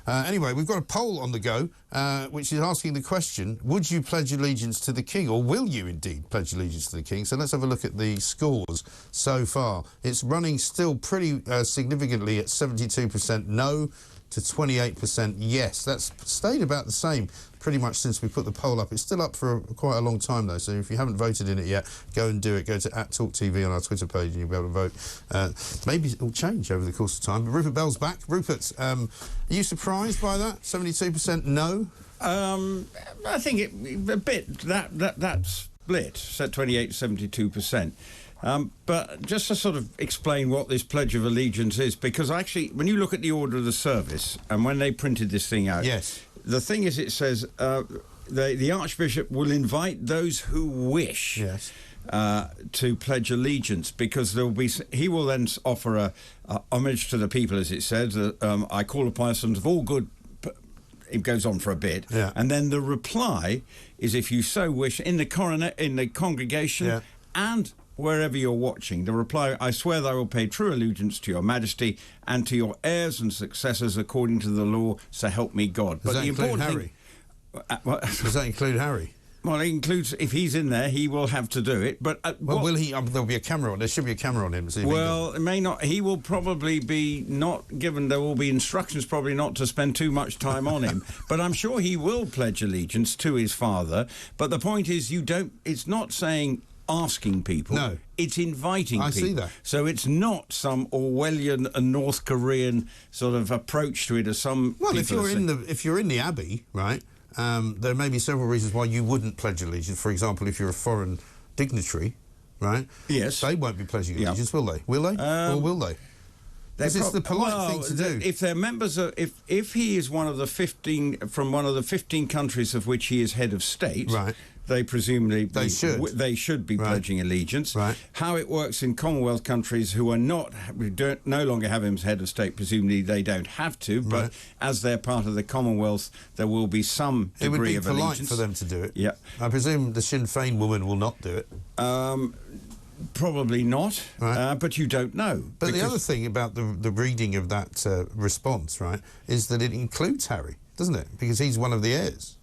Anyway, we've got a poll on the go, which is asking the question, would you pledge allegiance to the King, or will you indeed pledge allegiance to the King? So let's have a look at the scores so far. It's running still pretty significantly at 72% no to 28% yes. That's stayed about the same pretty much since we put the poll up. It's still up for quite a long time, though, so if you haven't voted in it yet, go and do it. Go to @TalkTV on our Twitter page and you'll be able to vote. Maybe it'll change over the course of time. But Rupert Bell's back. Rupert, are you surprised by that? 72% no? I think a bit. That split, so 28 to 72%. But just to sort of explain what this Pledge of Allegiance is, because actually, when you look at the order of the service, and when they printed this thing out, yes, the thing is, it says the Archbishop will invite those who wish yes. To pledge allegiance, because he will then offer a homage to the people, as it says. I call upon us of all good. It goes on for a bit, yeah. And then the reply is, if you so wish, in the congregation, yeah. And wherever you're watching, the reply, I swear that I will pay true allegiance to your Majesty and to your heirs and successors according to the law, so help me God. Does that include Harry? Does that include Harry? Well, it includes, if he's in there, he will have to do it. But well, will he? There'll be a camera on. There should be a camera on him. So well, it may not. He will probably be not given. There will be instructions, probably not to spend too much time on him. But I'm sure he will pledge allegiance to his father. But the point is, you don't. It's not saying asking people. No, it's inviting people. I see that. So it's not some Orwellian and North Korean sort of approach to it, as some. Well, if you're in the Abbey, right? There may be several reasons why you wouldn't pledge allegiance. For example, if you're a foreign dignitary, right? Yes. They won't be pledging allegiance, will they? Will they? Or will they? Because it's the polite thing to do. If they're members of, if he is one of the 15 from one of the 15 countries of which he is head of state, right? They presumably they should be right. pledging allegiance. Right. How it works in Commonwealth countries who are no longer have him as head of state, presumably they don't have to. But right. as they're part of the Commonwealth, there will be some degree of allegiance. It would be polite for them to do it. Yeah. I presume the Sinn Féin woman will not do it. Probably not, right. But you don't know. But the other thing about the reading of that response, right, is that it includes Harry, doesn't it? Because he's one of the heirs.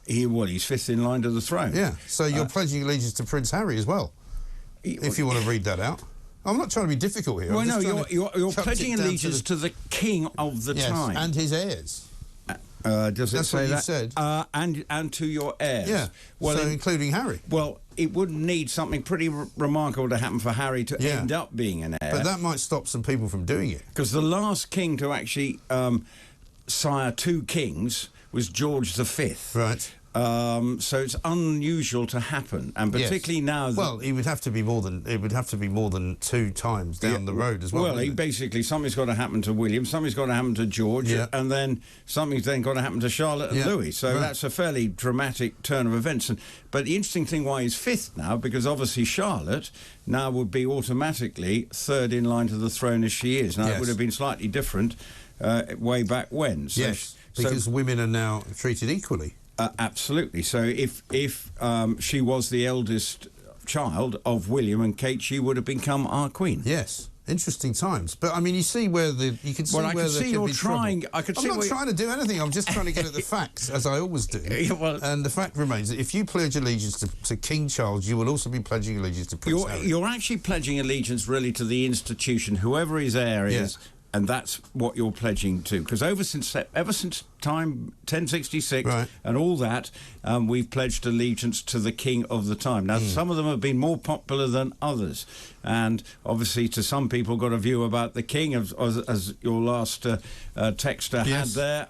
He's fifth in line to the throne. Yeah, so you're pledging allegiance to Prince Harry as well, if you want to read that out. I'm not trying to be difficult here. Well, no, you're pledging allegiance to the king of the time. And his heirs. Does it That's say what you that? said. And to your heirs. Yeah, well, so including Harry. Well, it would need something pretty remarkable to happen for Harry to end up being an heir. But that might stop some people from doing it. Because the last king to actually sire two kings was George V. Right. So it's unusual to happen, and particularly now. Well, it would have to be more than 2 times down the road as well. Well, basically something's got to happen to William, something's got to happen to George, and then something's then got to happen to Charlotte and Louis. So that's a fairly dramatic turn of events. But the interesting thing why he's fifth now, because obviously Charlotte now would be automatically third in line to the throne as she is. Now it would have been slightly different way back when. So, yes, because women are now treated equally. Absolutely. So if she was the eldest child of William and Kate, she would have become our queen. Yes. Interesting times. But I mean, you see where you can see where there can be trouble. I'm not trying to do anything. I'm just trying to get at the facts, as I always do. And the fact remains that if you pledge allegiance to King Charles, you will also be pledging allegiance to Prince Harry. You're actually pledging allegiance really to the institution, whoever his heir is. And that's what you're pledging to, because ever since time 1066 and all that, we've pledged allegiance to the king of the time. Now, some of them have been more popular than others, and obviously, to some people, got a view about the king, as your last texter had there.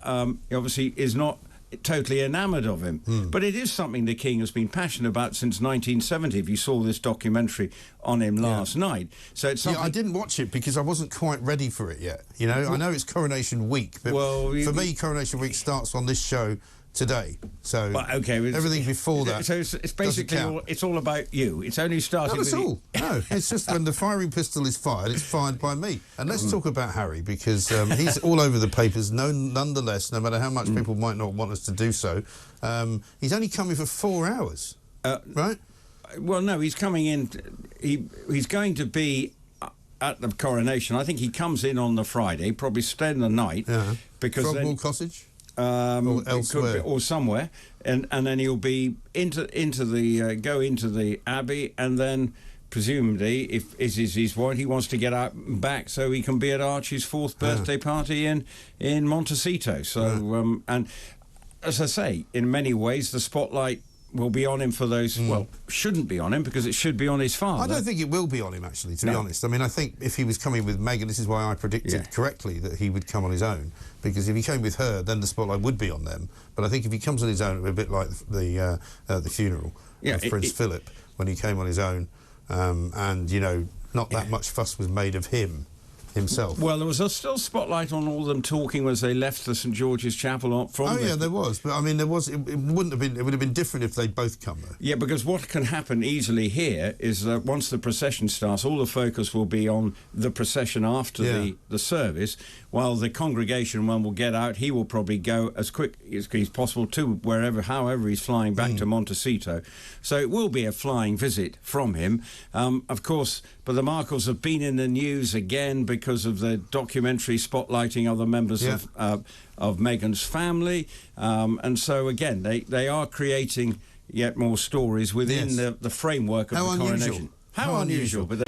Obviously, is not totally enamoured of him, but it is something the king has been passionate about since 1970. If you saw this documentary on him last night, so it's something. I didn't watch it because I wasn't quite ready for it yet. You know, I know it's Coronation Week, but for me, Coronation Week starts on this show today. So everything before that. So it's basically it's all about you. It's only started. Not at all. No, it's just when the firing pistol is fired, it's fired by me. And let's talk about Harry, because he's all over the papers. Nonetheless, no matter how much people might not want us to do so, he's only coming for 4 hours, right? Well, no, he's coming in. He's going to be at the coronation. I think he comes in on the Friday, probably spend the night, because Frogmore Cottage, or elsewhere, or somewhere, and then he'll be into the Abbey, and then presumably, if it is his wife, he wants to get out and back so he can be at Archie's 4th birthday party in Montecito. So and as I say, in many ways, the spotlight will be on him for those, well, shouldn't be on him because it should be on his father. I don't think it will be on him, actually, to be honest. I mean, I think if he was coming with Meghan, this is why I predicted correctly that he would come on his own, because if he came with her, then the spotlight would be on them. But I think if he comes on his own, it would be a bit like the funeral of Prince Philip when he came on his own, and, you know, not that much fuss was made of himself. Well, there was a still spotlight on all of them talking as they left the St George's Chapel from there was. But, I mean, it wouldn't have been... It would have been different if they'd both come, though. Yeah, because what can happen easily here is that once the procession starts, all the focus will be on the procession after the service, while the congregation one will get out. He will probably go as quick as possible to however he's flying back to Montecito. So it will be a flying visit from him. Of course, but the Markles have been in the news again because of the documentary spotlighting other members of Meghan's family. And so, again, they are creating yet more stories within the framework of the coronation. How unusual, but